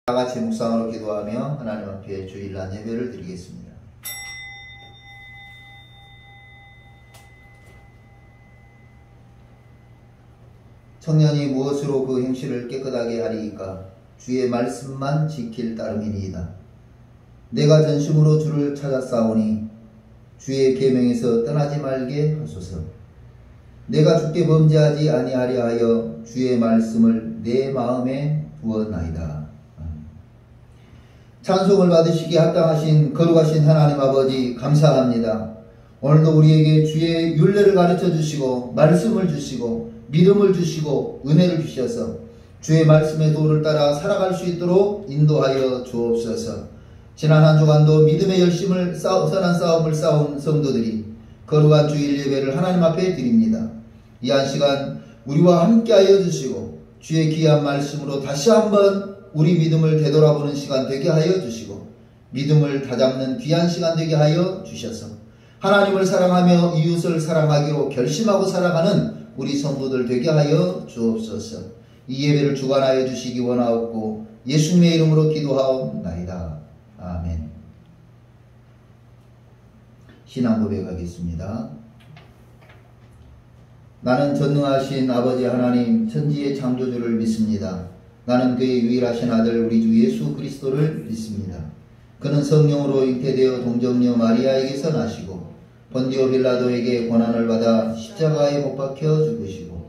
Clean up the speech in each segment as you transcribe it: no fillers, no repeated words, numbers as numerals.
다같이 묵상으로 기도하며 하나님 앞에 주일날 예배를 드리겠습니다. 청년이 무엇으로 그 행실을 깨끗하게 하리이까? 주의 말씀만 지킬 따름이니이다. 내가 전심으로 주를 찾았사오니 주의 계명에서 떠나지 말게 하소서. 내가 주께 범죄하지 아니하려 하여 주의 말씀을 내 마음에 두었나이다. 찬송을 받으시기에 합당하신 거룩하신 하나님 아버지, 감사합니다. 오늘도 우리에게 주의 율례를 가르쳐 주시고 말씀을 주시고 믿음을 주시고 은혜를 주셔서 주의 말씀의 도를 따라 살아갈 수 있도록 인도하여 주옵소서. 지난 한 주간도 믿음의 열심을 선한 싸움을 싸운 성도들이 거룩한 주일 예배를 하나님 앞에 드립니다. 이 한 시간 우리와 함께하여 주시고 주의 귀한 말씀으로 다시 한번 우리 믿음을 되돌아보는 시간 되게 하여 주시고 믿음을 다잡는 귀한 시간 되게 하여 주셔서 하나님을 사랑하며 이웃을 사랑하기로 결심하고 살아가는 우리 성도들 되게 하여 주옵소서. 이 예배를 주관하여 주시기 원하옵고 예수님의 이름으로 기도하옵나이다. 아멘. 신앙 고백하겠습니다. 나는 전능하신 아버지 하나님 천지의 창조주를 믿습니다. 나는 그의 유일하신 아들 우리 주 예수 그리스도를 믿습니다. 그는 성령으로 잉태되어 동정녀 마리아에게서 나시고 본디오 빌라도에게 고난을 받아 십자가에 못 박혀 죽으시고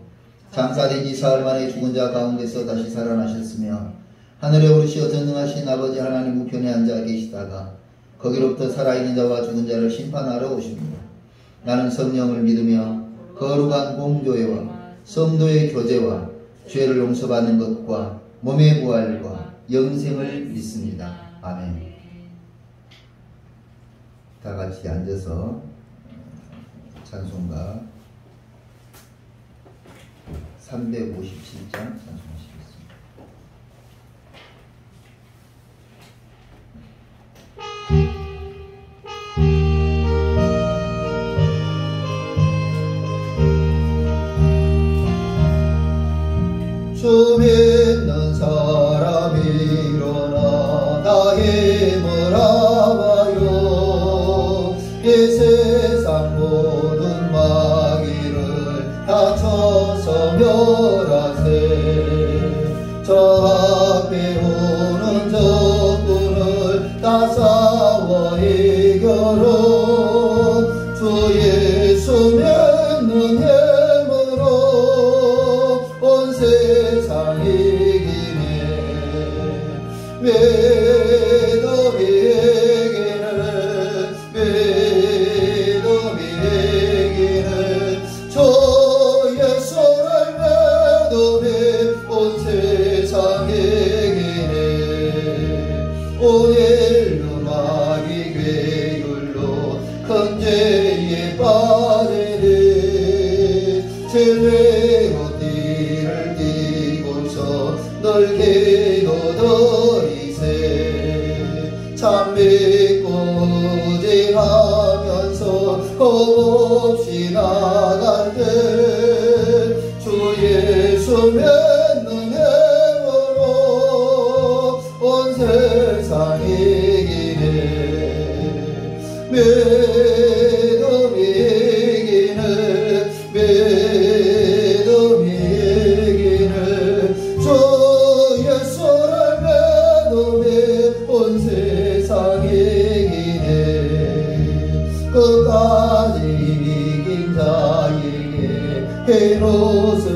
장사된 지 사흘 만에 죽은 자 가운데서 다시 살아나셨으며 하늘에 오르시어 전능하신 아버지 하나님 우편에 앉아 계시다가 거기로부터 살아있는 자와 죽은 자를 심판하러 오십니다. 나는 성령을 믿으며 거룩한 공교회와 성도의 교제와 죄를 용서받는 것과 몸의 부활과 영생을 믿습니다. 아멘. 다 같이 앉아서 찬송가 357장 찬송하시겠습니다. 주 믿는 사람이 일어나 나의 힘을 합하여 이 세상 모든 마귀를 다쳐서 멸하세. 저 앞에 오는 적군을 다 싸워 이겨라. 주 예수 믿는 힘으로 온 세상 이기네. 믿음이 이기는 믿음이 이기는 주 예수를 믿음이 온 세상 이기네. 오늘도 마귀 괴율로 큰 죄에 빠지니 진리로 띠를 띠고서 널 기도드리세. 참 믿고 의지하면서 없이 나갈 때 주 예수 믿는 힘으로 온 세상 이기네. 믿음이 이기는 믿음이 이기는 주 예수를 믿음이 온 세상 이기네. 끝까지 이긴 자에게 흰 옷을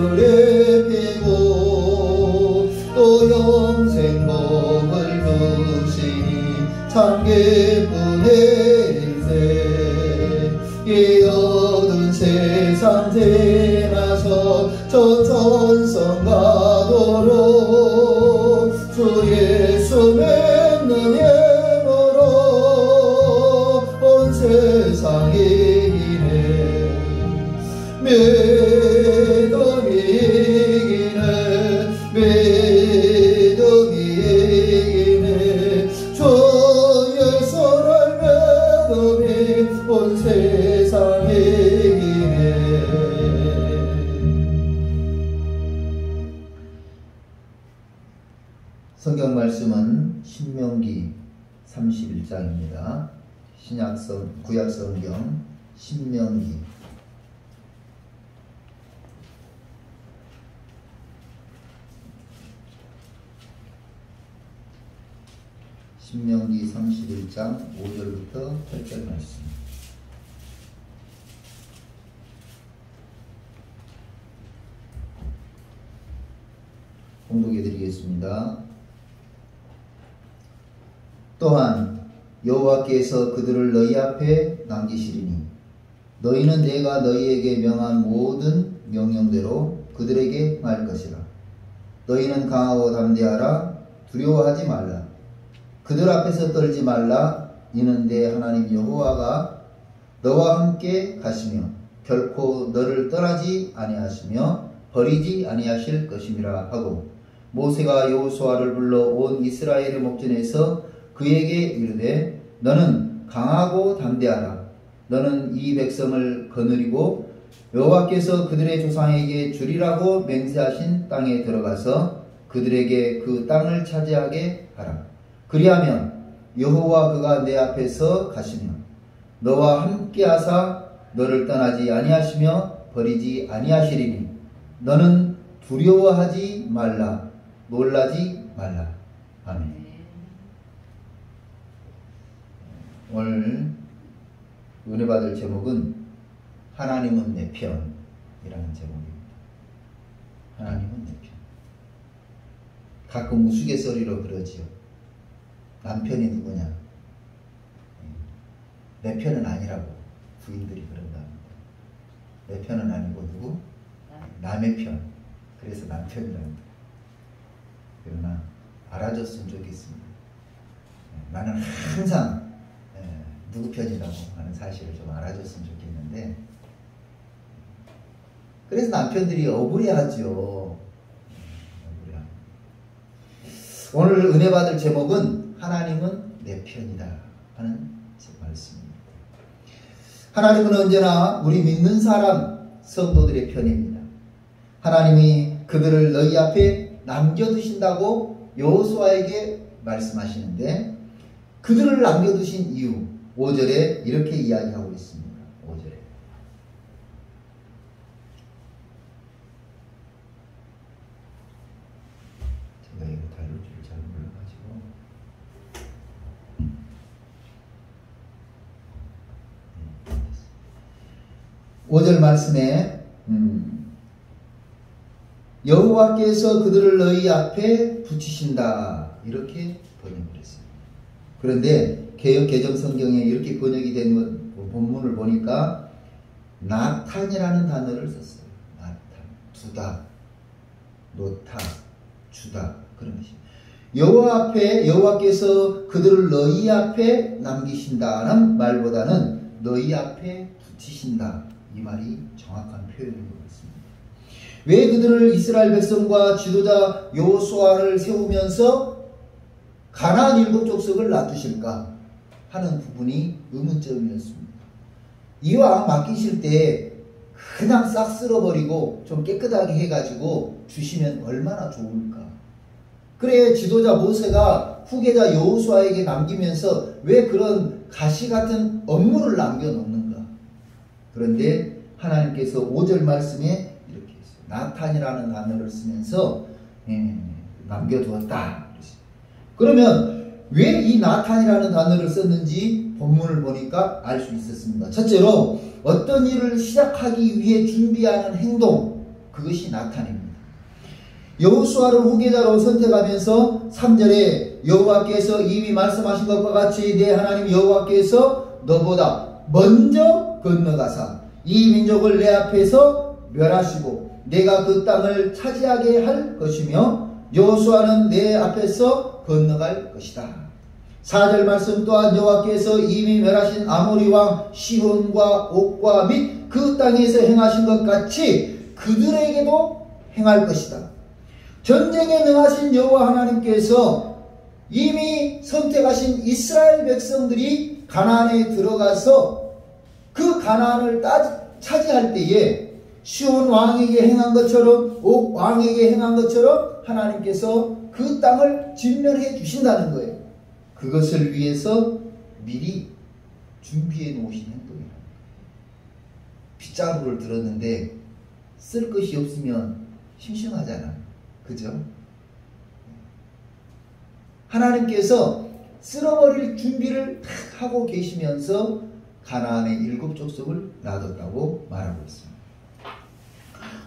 입히고 또 영생 복을 주시니 참 기쁜 일세. 이 어두운 세상 지나서 저 천성 가도록 주 예수 믿는 힘으로 온 세상 이기네. 믿음이 이기네. 믿음이 이기네. 주 예수를 믿음 말씀은 신명기 31장입니다. 구약성경 신명기 31장 5절부터 8절 말씀. 공독해 드리겠습니다. 또한 여호와께서 그들을 너희 앞에 남기시리니 너희는 내가 너희에게 명한 모든 명령대로 그들에게 말 것이라. 너희는 강하고 담대하라. 두려워하지 말라. 그들 앞에서 떨지 말라. 이는 내 하나님 여호와가 너와 함께 가시며 결코 너를 떠나지 아니하시며 버리지 아니하실 것임이라 하고, 모세가 여호수아를 불러 온 이스라엘의 목전에서 그에게 이르되 너는 강하고 담대하라. 너는 이 백성을 거느리고 여호와께서 그들의 조상에게 주리라고 맹세하신 땅에 들어가서 그들에게 그 땅을 차지하게 하라. 그리하면 여호와 그가 내 앞에서 가시며 너와 함께 하사 너를 떠나지 아니하시며 버리지 아니하시리니 너는 두려워하지 말라. 놀라지 말라. 아멘. 오늘 은혜 받을 제목은 하나님은 내 편이라는 제목입니다. 하나님은 내 편. 가끔 우스갯소리로 그러지요. 남편이 누구냐? 내 편은 아니라고 부인들이 그런답니다. 내 편은 아니고 누구? 남의 편. 그래서 남편이랍니다. 그러나 알아줬으면 좋겠습니다. 나는 항상 누구 편이라고 하는 사실을 좀 알아줬으면 좋겠는데, 그래서 남편들이 억울해하죠. 오늘 은혜 받을 제목은 하나님은 내 편이다 하는 말씀입니다. 하나님은 언제나 우리 믿는 사람, 성도들의 편입니다. 하나님이 그들을 너희 앞에 남겨두신다고 여호수아에게 말씀하시는데, 그들을 남겨두신 이유 5절에 이렇게 이야기하고 있습니다. 5절에 제가 이거 다룰 줄 잘 몰라가지고 5절 말씀에 여호와께서 그들을 너희 앞에 붙이신다 이렇게 번역을 했습니다. 그런데 개역 개정 성경에 이렇게 번역이 된 본문을 보니까 나탄이라는 단어를 썼어요. 나탄, 두다, 놓다, 주다 그런 것입니다. 여호와께서 그들을 너희 앞에 남기신다는 말보다는 너희 앞에 붙이신다, 이 말이 정확한 표현인 것 같습니다. 왜 그들을 이스라엘 백성과 지도자 여호수아를 세우면서 가나안 7족속을 놔두실까 하는 부분이 의문점이었습니다. 이왕 맡기실 때 그냥 싹 쓸어버리고 좀 깨끗하게 해가지고 주시면 얼마나 좋을까. 그래 지도자 모세가 후계자 여호수아에게 남기면서 왜 그런 가시 같은 업무를 남겨놓는가. 그런데 하나님께서 5절 말씀에 이렇게 했어요. 나탄이라는 단어를 쓰면서 남겨두었다. 그러면 왜 이 나탄이라는 단어를 썼는지 본문을 보니까 알 수 있었습니다. 첫째로 어떤 일을 시작하기 위해 준비하는 행동, 그것이 나탄입니다. 여호수아를 후계자로 선택하면서 3절에 여호와께서 이미 말씀하신 것과 같이 내 하나님 여호와께서 너보다 먼저 건너가사 이 민족을 내 앞에서 멸하시고 내가 그 땅을 차지하게 할 것이며 여호수아는 내 앞에서 건너갈 것이다. 4절 말씀 또한 여호와께서 이미 멸하신 아모리 왕 시혼과 옥과 및 그 땅에서 행하신 것 같이 그들에게도 행할 것이다. 전쟁에 능하신 여호와 하나님께서 이미 선택하신 이스라엘 백성들이 가나안에 들어가서 그 가나안을 차지할 때에 시온 왕에게 행한 것처럼 옥 왕에게 행한 것처럼 하나님께서 그 땅을 진멸해 주신다는 거예요. 그것을 위해서 미리 준비해 놓으신 행동이에요. 빗자루를 들었는데 쓸 것이 없으면 심심하잖아요. 그죠? 하나님께서 쓸어버릴 준비를 하고 계시면서 가나안의 7 족속을 놔뒀다고 말하고 있습니다.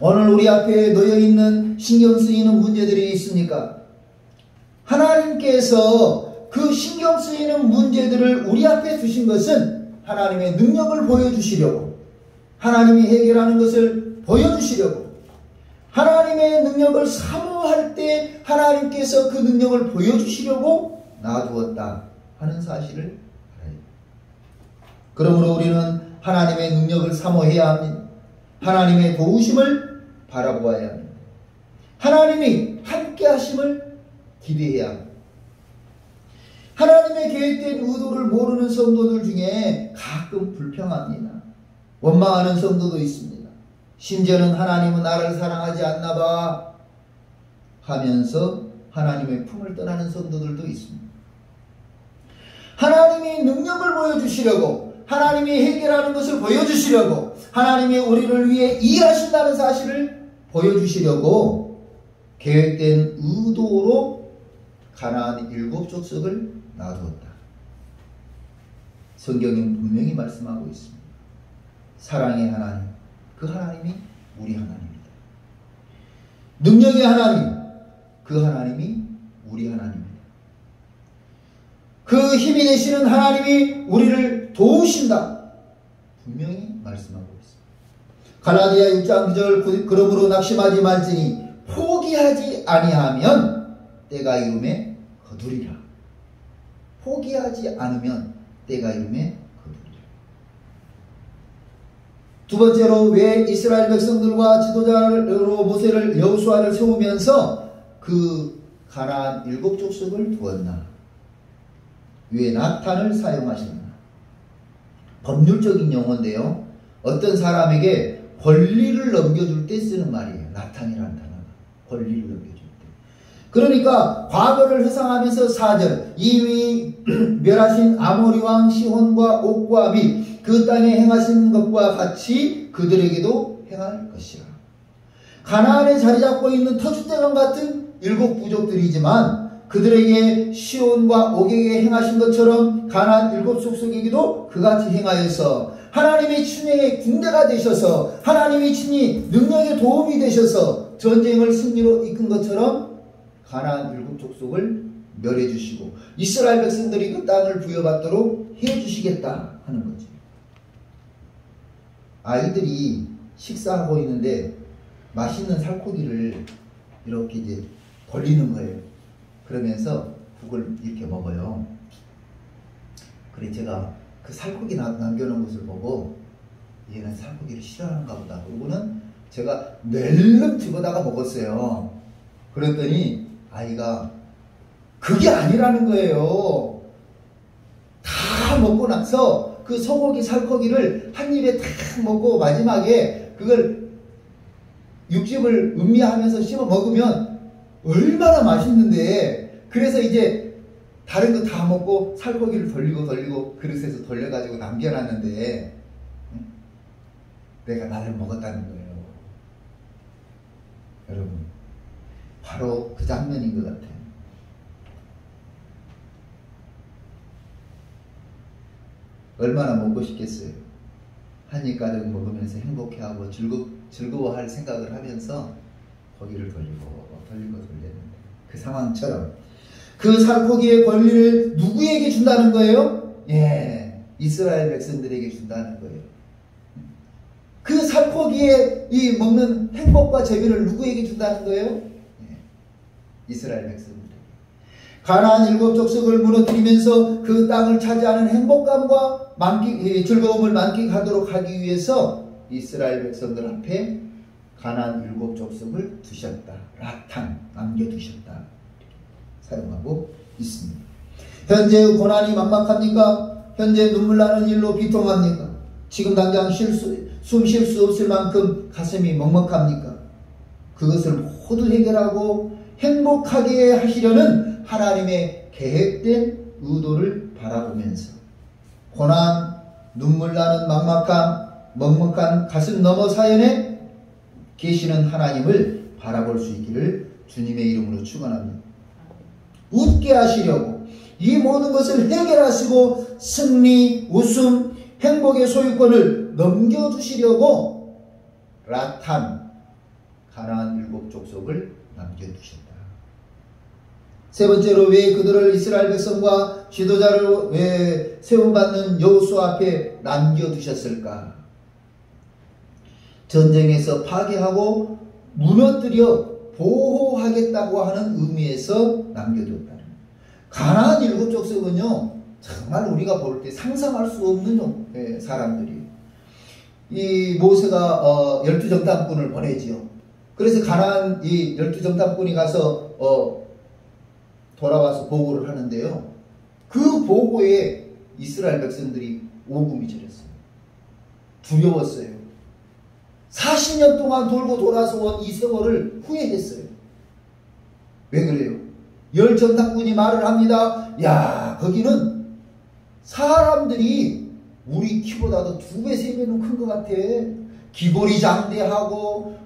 오늘 우리 앞에 놓여있는 신경 쓰이는 문제들이 있습니까? 하나님께서 그 신경 쓰이는 문제들을 우리 앞에 두신 것은 하나님의 능력을 보여주시려고, 하나님이 해결하는 것을 보여주시려고, 하나님의 능력을 사모할 때 하나님께서 그 능력을 보여주시려고 놔두었다 하는 사실을 알아야 합니다. 그러므로 우리는 하나님의 능력을 사모해야 합니다. 하나님의 도우심을 바라보아야 합니다. 하나님이 함께 하심을 기대해야 합니다. 하나님의 계획된 의도를 모르는 성도들 중에 가끔 불평합니다. 원망하는 성도도 있습니다. 심지어는 하나님은 나를 사랑하지 않나 봐 하면서 하나님의 품을 떠나는 성도들도 있습니다. 하나님이 능력을 보여주시려고, 하나님이 해결하는 것을 보여주시려고, 하나님이 우리를 위해 일하신다는 사실을 보여주시려고 계획된 의도로 가나안 7 족속을 놔두었다. 성경은 분명히 말씀하고 있습니다. 사랑의 하나님, 그 하나님이 우리 하나님이다. 능력의 하나님, 그 하나님이 우리 하나님이다. 그 힘이 되시는 하나님이 우리를 도우신다. 분명히 말씀하고 있습니다. 갈라디아 6장 9절, 그러므로 낙심하지 말지니 포기하지 아니하면 때가 이름에 거두리라. 포기하지 않으면 때가 이름에 거두리라. 두 번째로 왜 이스라엘 백성들과 지도자로 모세를 여호수아를 세우면서 그 가나안 7 족속을 두었나? 왜 나탄을 사용하셨나? 법률적인 용어인데요. 어떤 사람에게 권리를 넘겨줄 때 쓰는 말이에요. 나탄이라는 단어가. 권리를 넘겨줄 때. 그러니까 과거를 회상하면서 4절, 이미 멸하신 아모리 왕 시혼과 옥과 및 그 땅에 행하신 것과 같이 그들에게도 행할 것이라. 가나안에 자리 잡고 있는 터줏대감 같은 7 부족들이지만 그들에게 시온과 옥에게 행하신 것처럼 가나안 7 족속에게도 그같이 행하여서 하나님의 친히 군대가 되셔서 하나님이 친히 능력의 도움이 되셔서 전쟁을 승리로 이끈 것처럼 가나안 7 족속을 멸해 주시고 이스라엘 백성들이 그 땅을 부여받도록 해 주시겠다 하는 거죠. 아이들이 식사하고 있는데 맛있는 살코기를 이렇게 이제 돌리는 거예요. 그러면서 국을 이렇게 먹어요. 그래 제가 그 살코기 남겨놓은 것을 보고 얘는 살코기를 싫어하는가 보다. 그러고는 제가 낼름 집어다가 먹었어요. 그랬더니 아이가 그게 아니라는 거예요. 다 먹고 나서 그 소고기 살코기를 한 입에 탁 먹고 마지막에 그걸 육즙을 음미하면서 씹어 먹으면 얼마나 맛있는데, 그래서 이제 다른 거 다 먹고 살코기를 돌리고 그릇에서 돌려가지고 남겨놨는데 내가 나를 먹었다는 거예요. 여러분, 바로 그 장면인 것 같아요. 얼마나 먹고 싶겠어요. 한 입 가득 먹으면서 행복해하고 즐거워할 생각을 하면서 고기를 돌리고 돌렸는데 그 상황처럼 그 살코기의 권리를 누구에게 준다는 거예요? 예, 이스라엘 백성들에게 준다는 거예요. 그 살코기에 이 먹는 행복과 재미를 누구에게 준다는 거예요? 예, 이스라엘 백성들. 가나안 7 족속을 무너뜨리면서 그 땅을 차지하는 행복감과 즐거움을 만끽하도록 하기 위해서 이스라엘 백성들 앞에 가나안 7 족속을 두셨다. 라탄, 남겨두셨다. 사용하고 있습니다. 현재 고난이 만막합니까? 현재 눈물 나는 일로 비통합니까? 지금 당장 숨 쉴 수 없을 만큼 가슴이 먹먹합니까? 그것을 모두 해결하고 행복하게 하시려는 하나님의 계획된 의도를 바라보면서 고난, 눈물 나는 막막함, 먹먹한 가슴 너머 사연에 계시는 하나님을 바라볼 수 있기를 주님의 이름으로 축원합니다. 웃게 하시려고 이 모든 것을 해결하시고 승리, 웃음, 행복의 소유권을 넘겨주시려고 라탄, 가나안 7 족속을 남겨두셨다. 세 번째로 왜 그들을 이스라엘 백성과 지도자를 왜 세움받는 여호수아 앞에 남겨두셨을까? 전쟁에서 파괴하고 무너뜨려 보호하겠다고 하는 의미에서 남겨두었다. 가나안 7 족속은요, 정말 우리가 볼 때 상상할 수 없는 사람들이에요. 이 모세가 12정탐꾼을 보내지요. 그래서 가나안 이 12정탐꾼이 가서 돌아와서 보고를 하는데요. 그 보고에 이스라엘 백성들이 오금이 저렸어요. 두려웠어요. 40년 동안 돌고 돌아서 온 이 세월을 후회했어요. 왜 그래요? 10정탐꾼이 말을 합니다. 야, 거기는 사람들이 우리 키보다도 2배, 3배는 큰 것 같아. 기골이 장대하고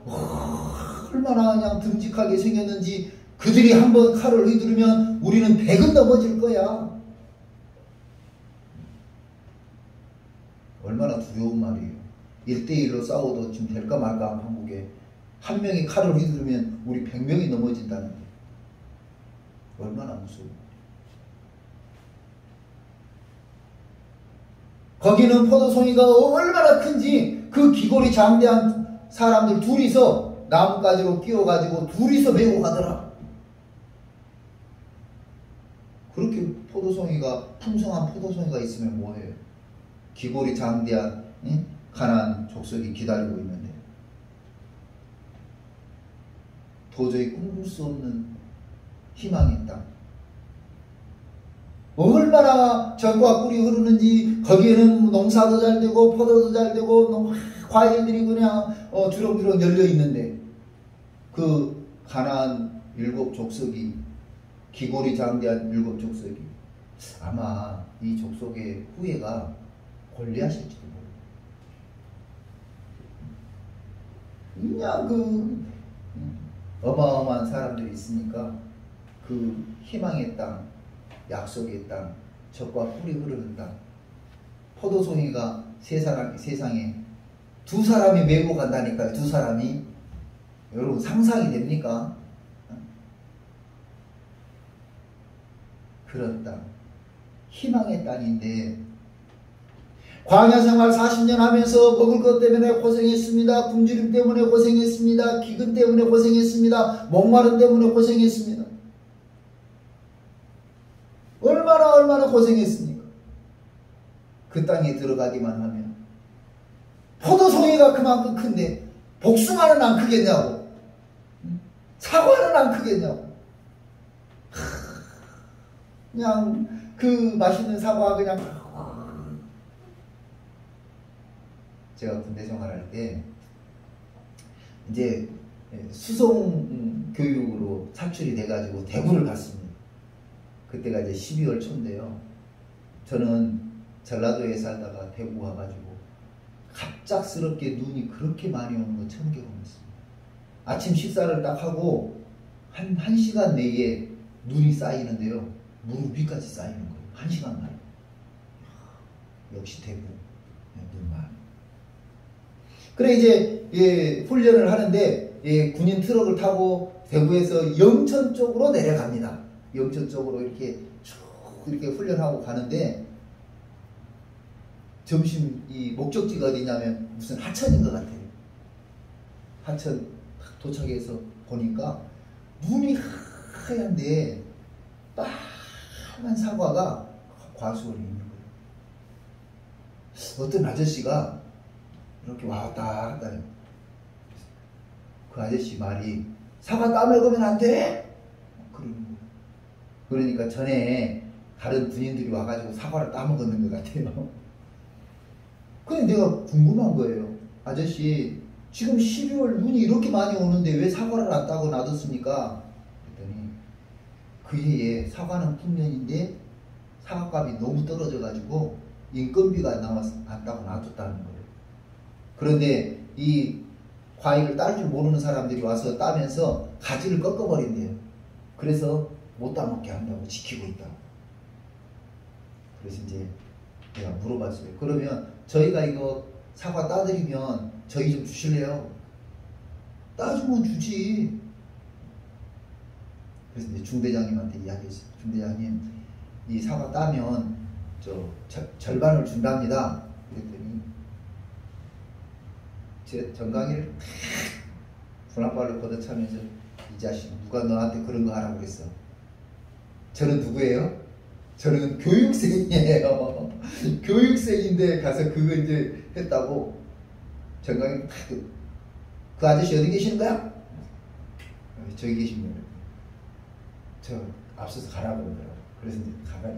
얼마나 그냥 듬직하게 생겼는지 그들이 한번 칼을 휘두르면 우리는 100은 넘어질 거야. 얼마나 두려운 말이에요. 1대1로 싸워도 지금 될까 말까 한국에 한 명이 칼을 휘두르면 우리 100명이 넘어진다는 게 얼마나 무서워. 거기는 포도송이가 얼마나 큰지 그 기골이 장대한 사람들 둘이서 나뭇가지로 끼워가지고 둘이서 메고 가더라. 그렇게 포도송이가 풍성한 포도송이가 있으면 뭐해요? 기골이 장대한 가나안 족속이 기다리고 있는데 도저히 꿈꿀 수 없는 희망의 땅. 얼마나 젖과 꿀이 흐르는지 거기에는 농사도 잘 되고 포도도 잘 되고 과일들이 그냥 주렁주렁 열려 있는데 그 가나안 7 족속이 기골이 장대한 7 족속이 아마 이 족속의 후예가 골리앗일지도 모르고 그냥 그 어마어마한 사람들이 있으니까 그 희망의 땅, 약속의 땅, 젖과 꿀이 흐르는 땅, 포도송이가 세상에 2 사람이 메고 간다니까요. 2 사람이. 여러분 상상이 됩니까? 그런 땅, 희망의 땅인데 광야 생활 40년 하면서 먹을 것 때문에 고생했습니다. 굶주림 때문에 고생했습니다. 기근 때문에 고생했습니다. 목마름 때문에 고생했습니다. 얼마나 고생했습니까? 그 땅에 들어가기만 하면 포도송이가 그만큼 큰데 복숭아는 안 크겠냐고, 사과는 안 크겠냐고. 그냥 그 맛있는 사과 그냥. 제가 군대 생활할 때 이제 수송 교육으로 차출이 돼가지고 대구를 갔습니다. 그때가 이제 12월 초인데요. 저는 전라도에 살다가 대구 와가지고 갑작스럽게 눈이 그렇게 많이 오는 거 처음 경험했습니다. 아침 식사를 딱 하고 한 1시간 내에 눈이 쌓이는데요. 무릎 위까지 쌓이는 거예요. 1시간 만에. 역시 대구 눈만. 그래 이제 훈련을 하는데 군인 트럭을 타고 대구에서 영천 쪽으로 내려갑니다. 영천 쪽으로 이렇게 쭉 이렇게 훈련하고 가는데 점심 이 목적지가 어디냐면 무슨 하천인 것 같아요. 하천 도착해서 보니까 눈이 하얀데 빨간 사과가 과수원에 있는 거예요. 어떤 아저씨가 이렇게 왔다 갔다 해요. 그 아저씨 말이 사과 따먹으면 안 돼? 그러는 거예요. 그러니까 전에 다른 군인들이 와가지고 사과를 따먹었는 것 같아요. 근데 내가 궁금한 거예요. 아저씨 지금 12월 눈이 이렇게 많이 오는데 왜 사과를 안 따고 놔뒀습니까? 그랬더니 그 해에 사과는 풍년인데 사과값이 너무 떨어져가지고 인건비가 안다고 놔뒀다는 거예요. 그런데 이 과일을 딸 줄 모르는 사람들이 와서 따면서 가지를 꺾어버린대요. 그래서 못 따먹게 한다고 지키고 있다고. 그래서 이제 내가 물어봤어요. 그러면 저희가 이거 사과 따드리면 저희 좀 주실래요? 따주면 주지. 그래서 이제 중대장님한테 이야기했어요. 중대장님, 이 사과 따면 절반을 준답니다. 그랬더니 제 정강이를 분한발로 걷어차면서 이 자식 누가 너한테 그런 거 하라고 그랬어. 저는 누구예요? 저는 교육생이에요. 교육생인데 가서 그거 이제 했다고. 정강이 그 아저씨 어디 계시는 거야? 저기 계십니다. 저 앞서서 가라고 그러더라고. 그래서 이제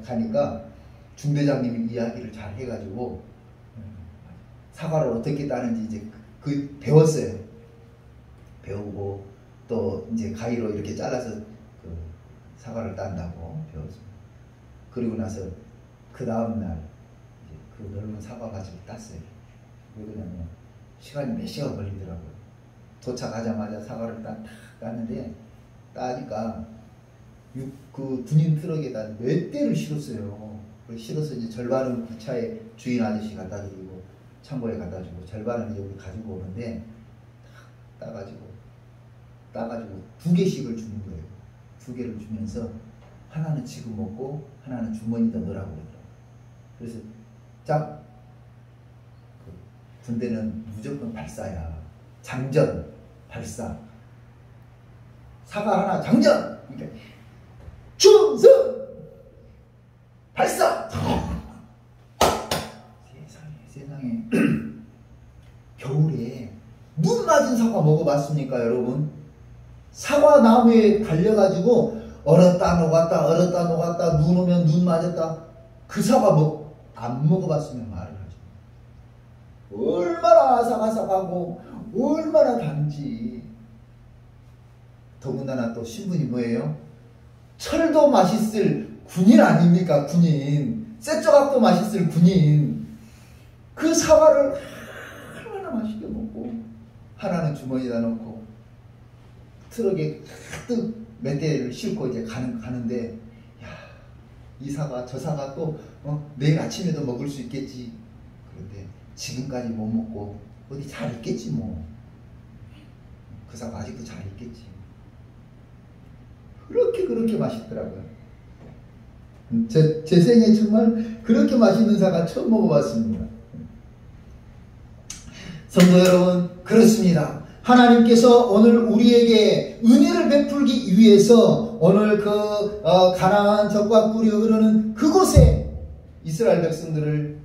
가니까 중대장님이 이야기를 잘 해가지고 사과를 어떻게 따는지 이제 배웠어요. 배우고 또 이제 가위로 이렇게 잘라서 그 사과를 딴다고 배웠어요. 그리고 나서 그 다음날 그 넓은 사과 가지고 땄어요. 왜 그러냐면 시간이 몇 시간 걸리더라고요. 도착하자마자 사과를 딱 땄는데 따니까 그 군인 트럭에다 몇 대를 실었어요. 실어서 이제 절반은 그 차에 주인 아저씨 갖다 드리고 창고에 갖다 주고 절반은 여기 가지고 오는데 따가지고 2개씩을 주는 거예요. 2개를 주면서 하나는 지금 먹고 하나는 주머니에다 넣으라고 그러더라고요. 그래서 군대는 무조건 발사야. 장전, 발사. 사과 하나 장전! 그러니까 충성! 발사! 세상에. 겨울에 눈 맞은 사과 먹어봤습니까, 여러분? 사과 나무에 달려가지고 얼었다 녹았다 눈 오면 눈 맞았다. 그 사과 안 먹어봤으면 말을 하죠. 얼마나 아삭아삭하고 얼마나 단지. 더군다나 또 신분이 뭐예요? 철도 맛있을 군인 아닙니까? 군인. 쇠조각도 맛있을 군인. 그 사과를 얼마나 맛있게 먹고 하나는 주머니에다 넣고 트럭에 가득 몇 대를 싣고 이제 가는데, 야, 이 사과 저 사과 또 내일 아침에도 먹을 수 있겠지. 그런데 지금까지 못 먹고 어디 잘 있겠지 뭐. 그 사과 아직도 잘 있겠지. 그렇게 맛있더라고요. 제 생에 정말 그렇게 맛있는 사과 처음 먹어봤습니다. 성도 여러분, 그렇습니다. 하나님께서 오늘 우리에게 은혜를 베풀기 위해서 오늘 가나안 젖과 꿀이 흐르는 그곳에 이스라엘 백성들을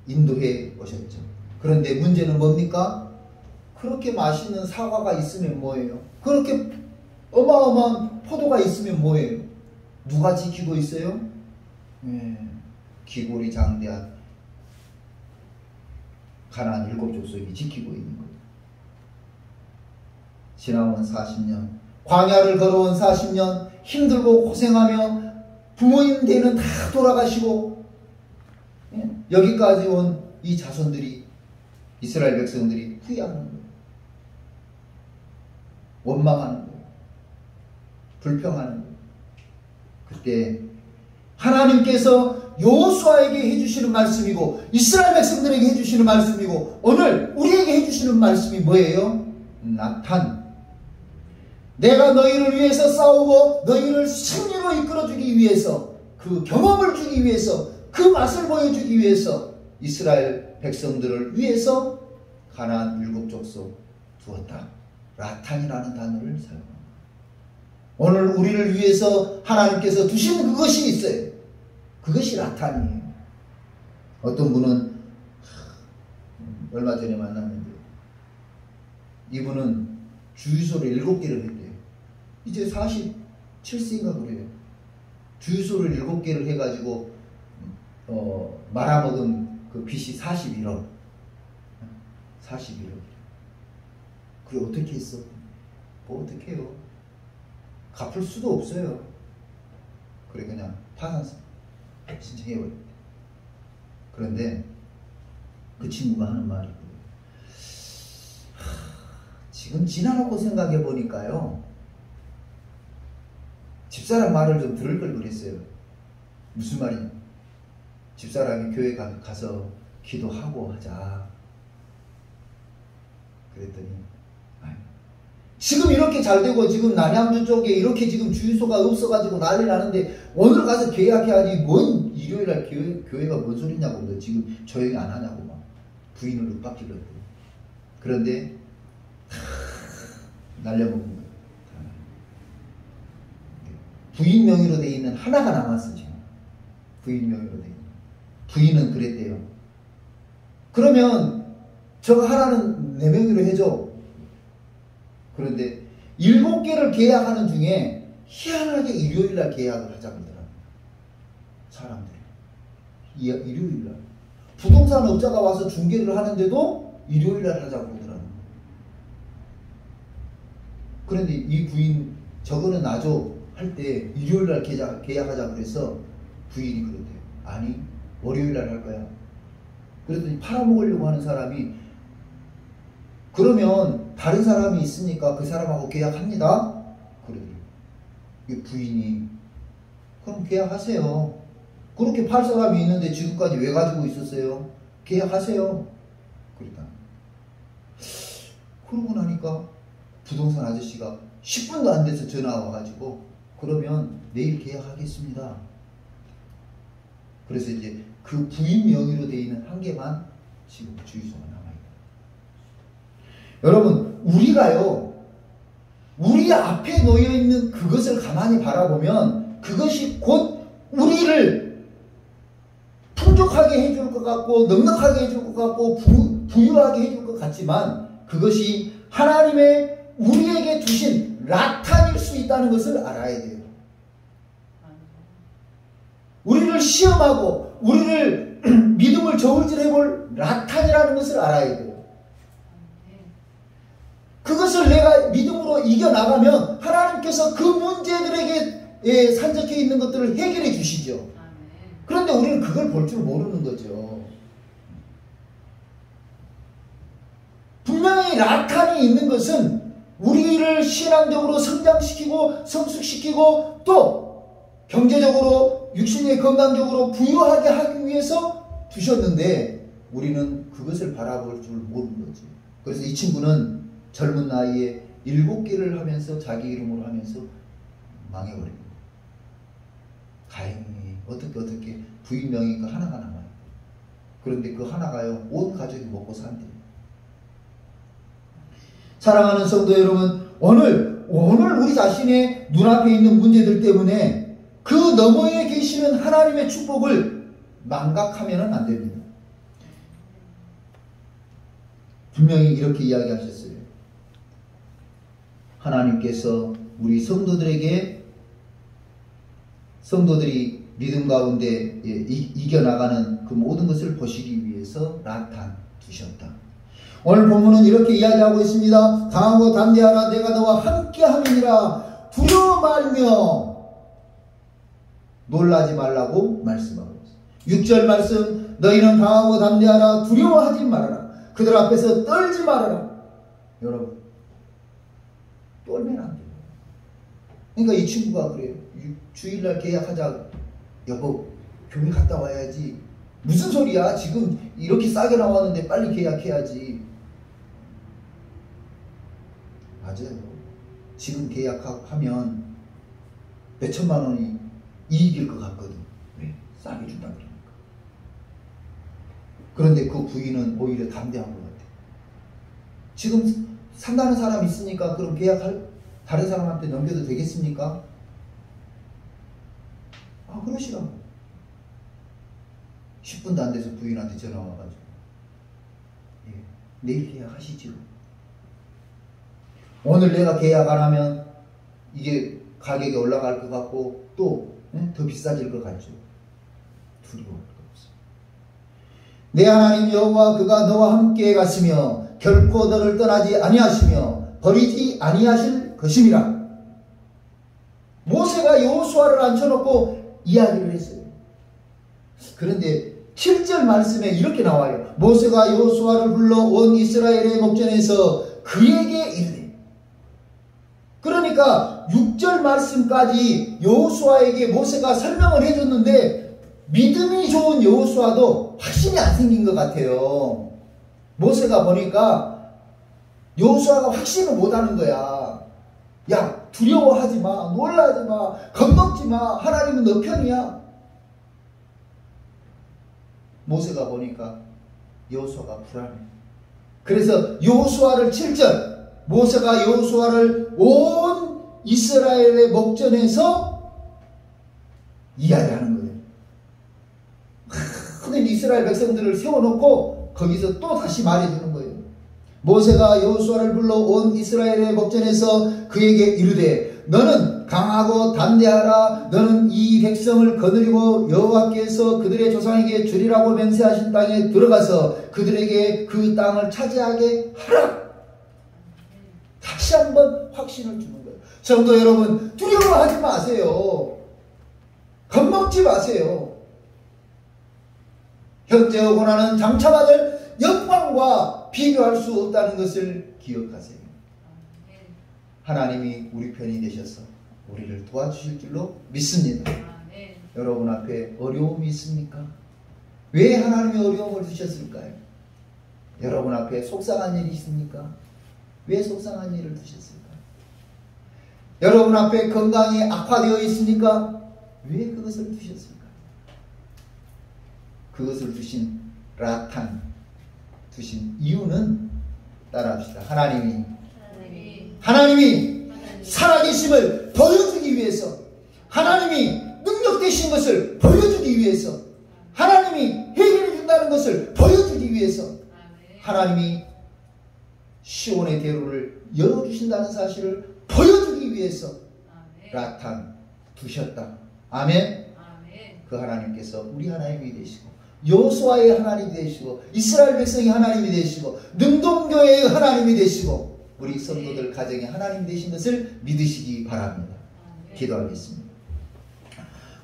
인도해 오셨죠. 그런데 문제는 뭡니까? 그렇게 맛있는 사과가 있으면 뭐예요? 그렇게 어마어마한 포도가 있으면 뭐예요? 누가 지키고 있어요? 기골이 장대한 가나안 7 족속이 지키고 있는 거예요. 지나온 40년, 광야를 걸어온 40년, 힘들고 고생하며 부모님 대는 다 돌아가시고 여기까지 온 이 자손들이, 이스라엘 백성들이 후회하는 거예요. 원망하는 거예요. 불평하는 거예요. 그때 하나님께서 여호수아에게 해주시는 말씀이고 이스라엘 백성들에게 해주시는 말씀이고 오늘 우리에게 해주시는 말씀이 뭐예요? 나탄, 내가 너희를 위해서 싸우고 너희를 승리로 이끌어주기 위해서, 그 경험을 주기 위해서, 그 맛을 보여주기 위해서 이스라엘 백성들을 위해서 가나안 7 족속 두었다. 라탄이라는 단어를 사용합니다. 오늘 우리를 위해서 하나님께서 두신 그것이 있어요. 그것이 라탄이에요. 어떤 분은 얼마 전에 만났는데 이분은 주유소를 7개를 했대요. 이제 47세인가 그래요. 주유소를 7개를 해가지고 말아먹은 그 빚이 41억. 41억. 그래 어떻게 했어? 뭐 어떻게 해요? 갚을 수도 없어요. 그래 그냥 파산 신청해버립니다. 그런데 그 친구가 하는 말이 지금 지나놓고 생각해 보니까요, 집사람 말을 좀 들을 걸 그랬어요. 무슨 말이냐? 집사람이 교회 가서 기도하고 하자. 그랬더니 지금 이렇게 잘 되고 지금 남양주 쪽에 이렇게 지금 주유소가 없어가지고 난리 나는데 오늘 가서 계약해야지. 뭔 일요일날 교회가 뭔 소리냐고. 너 지금 조용히 안 하냐고 막 부인을 윽박질렀대. 그런데 날려먹은 거예요. 부인 명의로 돼 있는 하나가 남았어 지금. 부인 명의로 돼 있는. 부인은 그랬대요. 그러면 저거 하나는 내 명의로 해줘. 그런데 7개를 계약하는 중에 희한하게 일요일날 계약을 하자고 그러더라고요. 사람들이. 일요일날. 부동산 업자가 와서 중개를 하는데도 일요일날 하자고 그러더라고요. 그런데 이 부인 저거는 놔줘 할 때 일요일날 계약하자고 그래서 부인이 그랬대요. 아니 월요일날 할 거야. 그랬더니 팔아먹으려고 하는 사람이 그러면 다른 사람이 있으니까 그 사람하고 계약합니다. 그러더라고요. 이 부인이 그럼 계약하세요. 그렇게 팔 사람이 있는데 지금까지 왜 가지고 있었어요? 계약하세요. 그랬다. 그러고 나니까 부동산 아저씨가 10분도 안 돼서 전화가 와가지고 그러면 내일 계약하겠습니다. 그래서 이제 그 부인 명의로 되어 있는 한 개만 지금 주유소가 남아있다. 여러분, 우리가요, 우리 앞에 놓여있는 그것을 가만히 바라보면 그것이 곧 우리를 풍족하게 해줄 것 같고 넉넉하게 해줄 것 같고 부유하게 해줄 것 같지만 그것이 하나님의 우리에게 주신 라탄일 수 있다는 것을 알아야 돼요. 우리를 시험하고 우리를 믿음을 저울질해볼 라탄이라는 것을 알아야 돼요. 그것을 내가 믿음으로 이겨나가면 하나님께서 그 문제들에게 산적해 있는 것들을 해결해 주시죠. 그런데 우리는 그걸 볼 줄 모르는 거죠. 분명히 라탄이 있는 것은 우리를 신앙적으로 성장시키고 성숙시키고 또 경제적으로 육신의 건강적으로 부유하게 하기 위해서 두셨는데 우리는 그것을 바라볼 줄 모르는 거죠. 그래서 이 친구는 젊은 나이에 7개를 하면서 자기 이름으로 하면서 망해버립니다. 다행히 어떻게 부인 명의가 하나가 남아요. 그런데 그 하나가요 온 가족이 먹고 산대요. 사랑하는 성도 여러분, 오늘 우리 자신의 눈앞에 있는 문제들 때문에 그 너머에 계시는 하나님의 축복을 망각하면 안 됩니다. 분명히 이렇게 이야기하셨어요. 하나님께서 우리 성도들이 믿음 가운데 이겨나가는 그 모든 것을 보시기 위해서 라탄 두셨다. 오늘 본문은 이렇게 이야기하고 있습니다. 강하고 담대하라. 내가 너와 함께 함이니라. 두려워 말며 놀라지 말라고 말씀하고 있습니다. 6절 말씀, 너희는 강하고 담대하라. 두려워하지 말아라. 그들 앞에서 떨지 말아라. 여러분, 떨면 안 돼요. 그러니까 이 친구가 그래요. 주일날 계약하자. 여보, 교회 갔다 와야지. 무슨 소리야? 지금 이렇게 싸게 나왔는데 빨리 계약해야지. 맞아요. 지금 계약하면 몇 천만 원이 이익일 것 같거든. 왜? 싸게 준다 그러니까. 그런데 그 부인은 오히려 담대한 것 같아. 지금 산다는 사람 있으니까 그럼 계약할 다른 사람한테 넘겨도 되겠습니까? 아, 그러시라고. 10분도 안 돼서 부인한테 전화 와가지고 내일 계약하시죠. 오늘 내가 계약 안 하면 이게 가격이 올라갈 것 같고 또 더 비싸질 것 같죠. 두려워할 것 없어. 내 하나님 여호와 그가 너와 함께 갔으며 결코 너를 떠나지 아니하시며 버리지 아니하실 것임이라. 모세가 여호수아를 앉혀놓고 이야기를 했어요. 그런데 7절 말씀에 이렇게 나와요. 모세가 여호수아를 불러 온 이스라엘의 목전에서 그에게 이르되. 그러니까 6절 말씀까지 여호수아에게 모세가 설명을 해줬는데 믿음이 좋은 여호수아도 확신이 안 생긴 것 같아요. 모세가 보니까 여호수아가 확신을 못하는 거야. 야, 두려워하지 마, 놀라지 마, 겁먹지 마, 하나님은 너 편이야. 모세가 보니까 여호수아가 불안해. 그래서 여호수아를 7절 모세가 여호수아를 온 이스라엘의 목전에서 이야기하는 거예요. 큰 이스라엘 백성들을 세워놓고 거기서 또 다시 말해주는 거예요. 모세가 여호수아를 불러 온 이스라엘의 목전에서 그에게 이르되 너는 강하고 담대하라. 너는 이 백성을 거느리고 여호와께서 그들의 조상에게 주리라고 맹세하신 땅에 들어가서 그들에게 그 땅을 차지하게 하라. 다시 한번 확신을 주는 거예요. 성도 여러분, 두려워하지 마세요. 겁먹지 마세요. 현재 원하는 장차받을 영광과 비교할 수 없다는 것을 기억하세요. 하나님이 우리 편이 되셔서 우리를 도와주실 줄로 믿습니다. 여러분 앞에 어려움이 있습니까? 왜 하나님이 어려움을 주셨을까요? 여러분 앞에 속상한 일이 있습니까? 왜 속상한 일을 주셨을까요? 여러분 앞에 건강이 악화되어 있습니까? 왜 그것을 주셨을까요? 그것을 주신 라탄, 주신 이유는 따라합시다. 하나님이 살아계심을 보여주기 위해서, 하나님이 능력되신 것을 보여주기 위해서, 하나님이 해결해 준다는 것을 보여주기 위해서, 하나님이 시온의 대로를 열어주신다는 사실을 보여주기 위해서 라탄 두셨다. 아멘. 그 하나님께서 우리 하나님이 되시고 여호수아의 하나님이 되시고 이스라엘 백성의 하나님이 되시고 능동교회의 하나님이 되시고 우리 성도들 가정의 하나님이 되신 것을 믿으시기 바랍니다. 기도하겠습니다.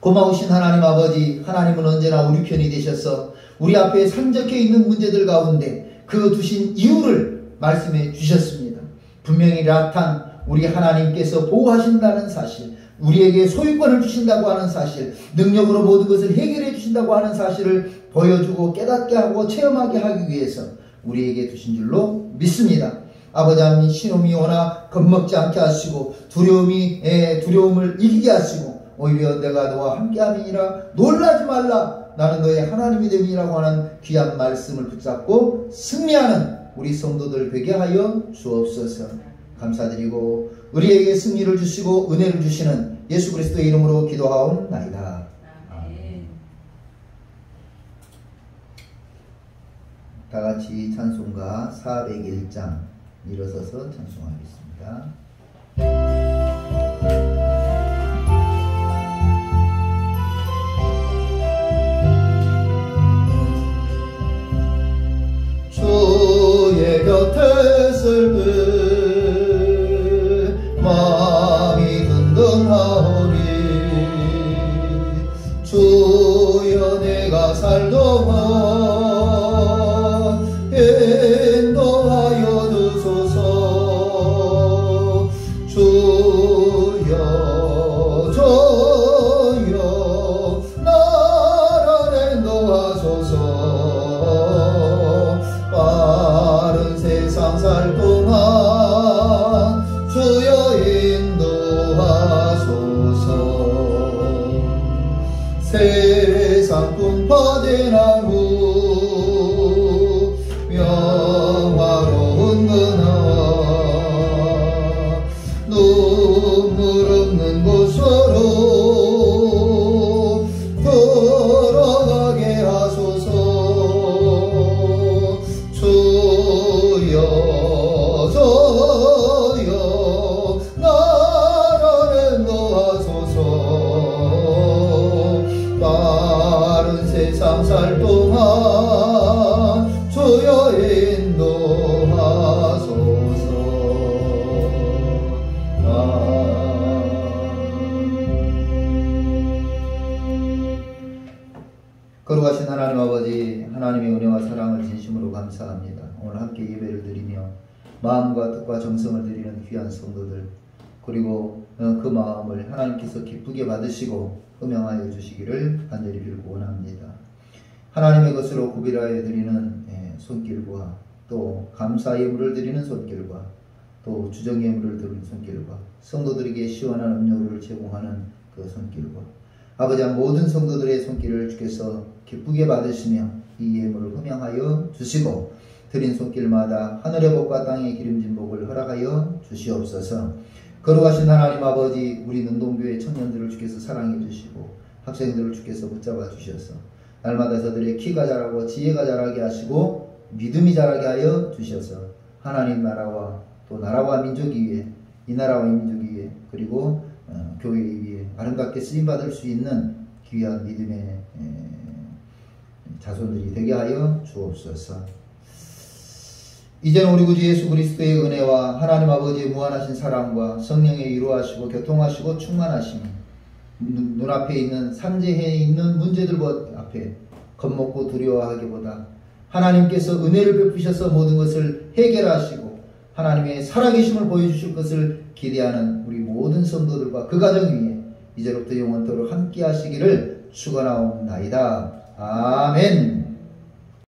고마우신 하나님 아버지, 하나님은 언제나 우리 편이 되셔서 우리 앞에 산적해 있는 문제들 가운데 그 두신 이유를 말씀해 주셨습니다. 분명히 라탄, 우리 하나님께서 보호하신다는 사실, 우리에게 소유권을 주신다고 하는 사실, 능력으로 모든 것을 해결해 주신다고 하는 사실을 보여주고 깨닫게 하고 체험하게 하기 위해서 우리에게 두신 줄로 믿습니다. 아버지 하나님, 신음이 오나 겁먹지 않게 하시고 두려움을 이기게 하시고 오히려 내가 너와 함께함이니라 놀라지 말라 나는 너의 하나님이 됨이라고 하는 귀한 말씀을 붙잡고 승리하는 우리 성도들 되게 하여 주옵소서. 감사드리고 우리에게 승리를 주시고 은혜를 주시는 예수 그리스도의 이름으로 기도하옵나이다. 아멘. 다 같이 찬송가 401장 일어서서 찬송하겠습니다. 주의 곁에 있을 마음이 든든하오니 주여 내가 살동안 인도하여 주소서. 주여 주여 나를 인도하소서. 빠른 세상 살 동안 주여 인도하소서. 세상 분파되나 후 명화로운 그나 눈물 없는 곳으로 걸어가게 하소서. 주여 주여 나를 인도하소서. 빠른 세상 살 동안 주여 인도하소서. 거룩하신 하나님 아버지, 하나님의 은혜와 사랑을 진심으로 감사합니다. 오늘 함께 예배를 드리며 마음과 뜻과 정성을 드리는 귀한 성도들, 그리고 그 마음을 하나님께서 기쁘게 받으시고 음양하여 주시기를 간절히 빌고 원합니다. 하나님의 것으로 구별하여 드리는 손길과 또 감사 예물을 드리는 손길과 또 주정 예물을 드리는 손길과 성도들에게 시원한 음료를 제공하는 그 손길과 아버지, 모든 성도들의 손길을 주께서 기쁘게 받으시며 이 예물을 흠양하여 주시고 드린 손길마다 하늘의 복과 땅의 기름진 복을 허락하여 주시옵소서. 거룩하신 하나님 아버지, 우리 능동교회 청년들을 주께서 사랑해 주시고 학생들을 주께서 붙잡아 주셔서 날마다 저들의 키가 자라고 지혜가 자라게 하시고 믿음이 자라게 하여 주셔서 하나님 나라와 또 나라와 민족 위에, 이 나라와 이 민족 위에, 그리고 교회 위에 아름답게 쓰임받을 수 있는 귀한 믿음의 자손들이 되게 하여 주옵소서. 이제는 우리 구주 예수 그리스도의 은혜와 하나님 아버지의 무한하신 사랑과 성령의 이루하시고 교통하시고 충만하심이 눈앞에 있는 산재해에 있는 문제들 앞에 겁먹고 두려워하기보다 하나님께서 은혜를 베푸셔서 모든 것을 해결하시고 하나님의 살아계심을 보여주실 것을 기대하는 우리 모든 성도들과 그 가정 위에 이제로부터 영원토록 함께 하시기를 축원하옵나이다. 아멘.